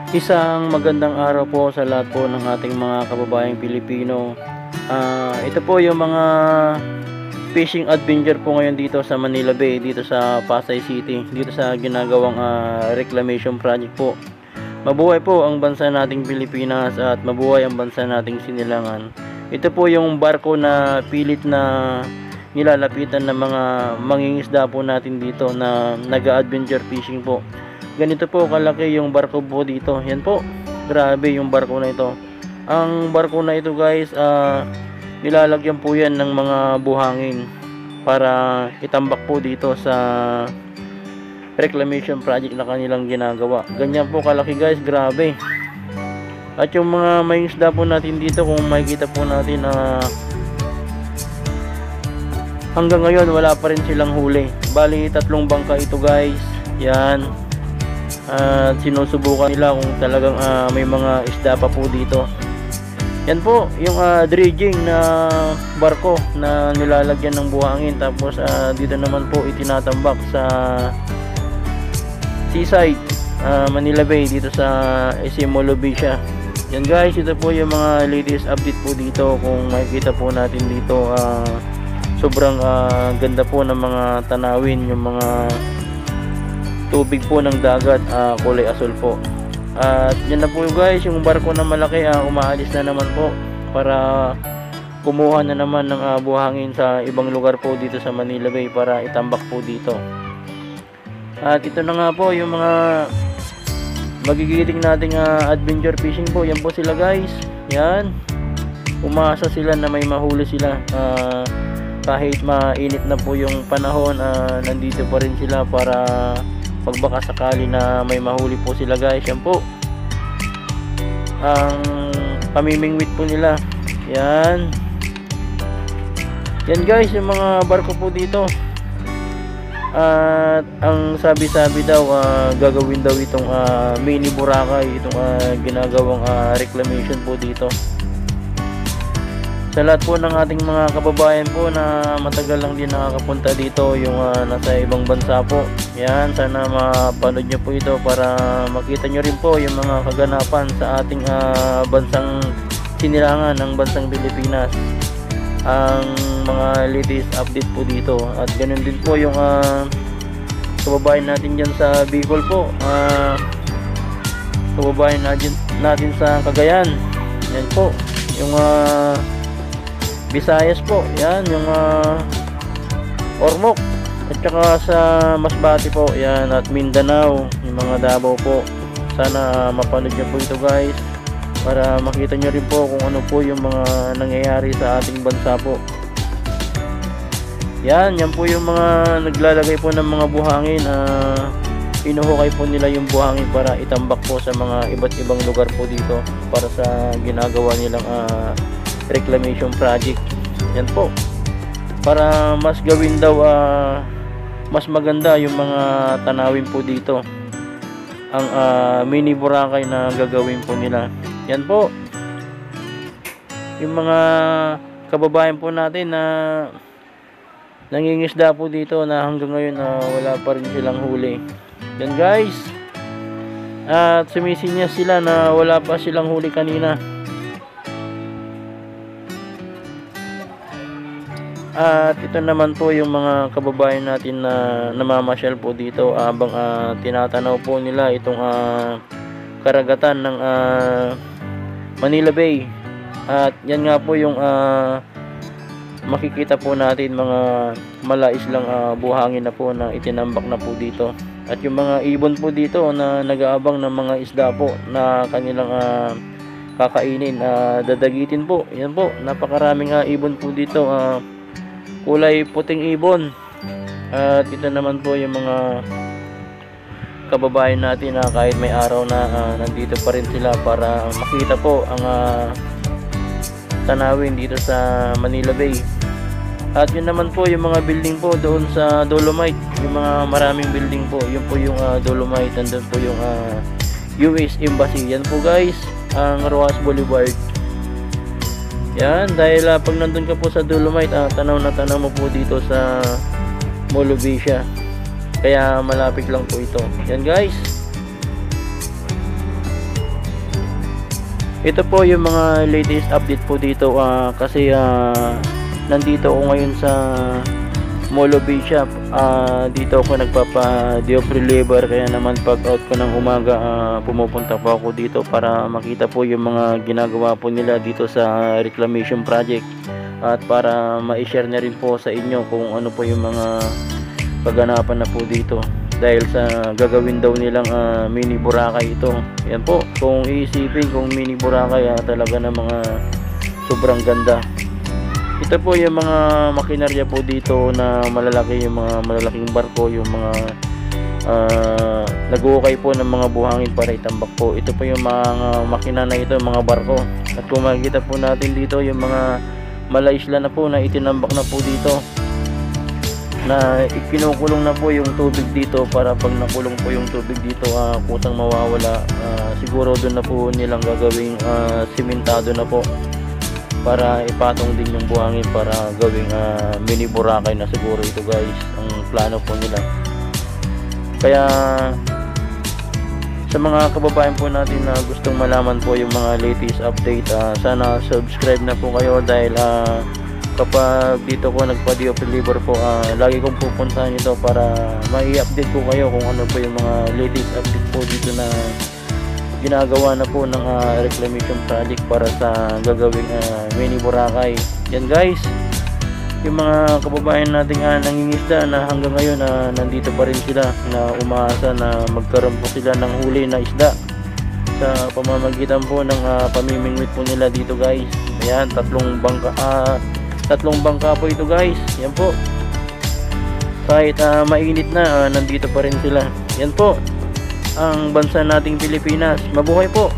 Isang magandang araw po sa lahat po ng ating mga kababayang Pilipino. Ito po yung mga fishing adventure po ngayon dito sa Manila Bay, dito sa Pasay City, dito sa ginagawang reclamation project po. Mabuhay po ang bansa nating Pilipinas at mabuhay ang bansa nating Sinilangan. Ito po yung barko na pilit na nilalapitan ng mga mangingisda po natin dito na nag-adventure fishing po. Ganito po kalaki yung barko po dito. Yan po, grabe yung barko na ito. Ang barko na ito guys, nilalagyan po yan ng mga buhangin para itambak po dito sa reclamation project na kanilang ginagawa. Ganyan po kalaki guys, grabe. At yung mga may isda po natin dito, kung makikita po natin, hanggang ngayon wala pa rin silang huli. Bali 3 bangka ito guys. Yan. At sinusubukan nila kung talagang may mga isda pa po dito. Yan po yung dredging na barko na nilalagyan ng buhangin, tapos dito naman po itinatambak sa seaside, Manila Bay, dito sa Molovisya. Yan guys, ito po yung mga latest update po dito. Kung makikita po natin dito, sobrang ganda po ng mga tanawin, yung mga tubig po ng dagat, kulay asul po. At yan na po guys, yung barko na malaki umaalis na naman po para kumuha na naman ng buhangin sa ibang lugar po dito sa Manila Bay para itambak po dito. At ito na nga po yung mga magigiting nating adventure fishing po. Yan po sila guys. Yan, umaasa sila na may mahuli sila. Kahit mainit na po yung panahon, nandito pa rin sila para pagbaka sakali na may mahuli po sila guys. Yan po ang pamimingwit po nila. Yan guys, yung mga barko po dito. At ang sabi-sabi daw, gagawin daw itong mini Boracay, itong ginagawang reclamation po dito. Sa lahat po ng ating mga kababayan po na matagal lang din nakakapunta dito, yung nasa ibang bansa po, yan, sana mapanood nyo po ito para makita nyo rin po yung mga kaganapan sa ating bansang Sinilangan ng bansang Pilipinas, ang mga latest update po dito. At ganun din po yung kababayan natin dyan sa Bicol po, kababayan natin sa Cagayan, yan po, yung Visayas po, yan, yung Ormoc, at saka sa Masbate po, yan, at Mindanao, yung mga Davao po. Sana mapanood nyo po ito guys para makita nyo rin po kung ano po yung mga nangyayari sa ating bansa po. Yan po yung mga naglalagay po ng mga buhangin. Inuhukay po nila yung buhangin para itambak po sa mga iba't ibang lugar po dito para sa ginagawa nilang reclamation project. Yan po, para mas gawin daw mas maganda yung mga tanawin po dito, ang mini Boracay na gagawin po nila. Yan po yung mga kababayan po natin na nangingisda po dito na hanggang ngayon wala pa rin silang huli. Yan guys, at sumisinyas sila na wala pa silang huli kanina. At ito naman po yung mga kababayan natin na namamasyal po dito habang tinatanaw po nila itong karagatan ng Manila Bay. At yan nga po yung makikita po natin, mga malais lang buhangin na po na itinambak na po dito. At yung mga ibon po dito na nag-aabang ng mga isda po na kanilang kakainin, dadagitin po. Yan po, napakaraming ibon po dito, kulay puting ibon. At ito naman po yung mga kababayan natin na kahit may araw na nandito pa rin sila para makita po ang tanawin dito sa Manila Bay. At yun naman po yung mga building po doon sa Dolomite, yung mga maraming building po, yun po yung Dolomite. Nandun po yung US Embassy. Yan po guys, ang Rojas Boulevard. Yan, dahil pag nandun ka po sa Dolomite, tanaw na tanaw mo po dito sa Molovisya. Kaya malapit lang po ito. Yan guys. Ito po yung mga latest update po dito, kasi nandito ako ngayon sa Molo Bay Shop. Dito ako nagpapa-diop reliever, kaya naman pag out ko ng umaga, pumupunta po ako dito para makita po yung mga ginagawa po nila dito sa reclamation project, at para ma-share na rin po sa inyo kung ano po yung mga kaganapan na po dito, dahil sa gagawin daw nilang mini Boracay ito. Yan po, kung iisipin kung mini Boracay, talaga na mga sobrang ganda. Ito po yung mga makinarya po dito na malalaki, yung mga malalaking barko, yung mga nag-uukay po ng mga buhangin para itambak po. Ito po yung mga makina na ito, mga barko. At kung makikita po natin dito yung mga malaisla na po na itinambak na po dito, na ikinukulong na po yung tubig dito, para pag nakulong po yung tubig dito, kusang mawawala. Siguro doon na po nilang gagawing simentado na po, para ipatong din yung buhangin para gawing mini Boracay na siguro ito guys, ang plano po nila. Kaya sa mga kababayan po natin na gustong malaman po yung mga latest update, sana subscribe na po kayo, dahil kapag dito ko nagpa-diop reliever po, lagi kong pupuntahan ito para mai-update po kayo kung ano po yung mga latest update po dito na ginagawa na po ng reclamation project para sa gagawing mini Boracay. Yan guys, yung mga kababayan nating nangingisda na hanggang ngayon nandito pa rin sila, na umaasa na magkaroon po sila ng huli na isda sa pamamagitan po ng pamimingwit po nila dito guys. Ayan, tatlong bangka po ito guys. Yan po, kahit mainit na, nandito pa rin sila. Yan po ang bansa nating Pilipinas. Mabuhay po!